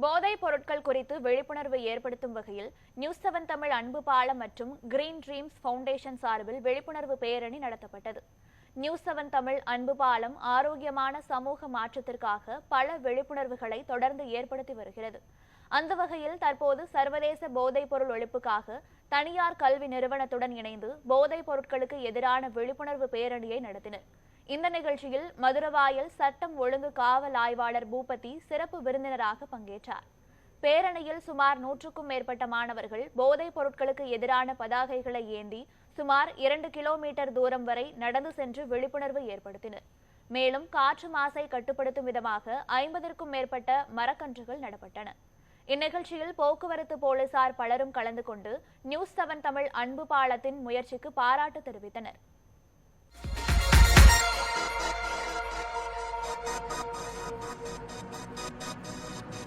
போதைப் பொருட்கள் குறித்து விழிப்புணர்வு ஏற்படுத்தும் வகையில் நியூஸ் 7 தமிழ் அன்பு பாலம் மற்றும் கிரீன் ட்ரீம்ஸ் ஃபவுண்டேஷன் சார்பில் விழிப்புணர்வு பேரணி நடத்தப்பட்டது. நியூஸ் 7 தமிழ் அன்பு பாலம் ஆரோக்கியமான சமூக மாற்றத்திற்காக பல விழிப்புணர்வுகளை தொடர்ந்து ஏற்படுத்தி வருகிறது. அந்த வகையில் தற்போது சர்வதேச போதைப் பொருள் ஒழிப்புக்காக தனியார் கல்வி நிறுவனத்துடன் இணைந்து போதைப் பொருட்களுக்கு எதிரான விழிப்புணர்வு பேரணியை நடத்தினர். இந்த நிகழ்ச்சியில் மதுரவாயல் சட்டம் ஒழுங்கு காவல் ஆய்வாளர் பூபதி சிறப்பு விருந்தினராக பங்கேற்றார். பேரணியில் சுமார் 100க்கும் மேற்பட்ட மாணவர்கள் போதைப் பொருட்களுக்கு எதிரான பதாகைகளை ஏந்தி சுமார் 2 கிலோமீட்டர் தூரம் வரை நடந்து சென்று விழிப்புணர்வு ஏற்படுத்தினர். மேலும் காற்று மாசை கட்டுப்படுத்தும் விதமாக 50க்கும் மேற்பட்ட மரக்கன்றுகள் நடப்பட்டன. இந்நிகழ்ச்சியில் போக்குவரத்து போலீசார் பலரும் கலந்து கொண்டு நியூஸ் 7 தமிழ் அன்பு பாலத்தின் முயற்சிக்கு பாராட்டு தெரிவித்தனர்.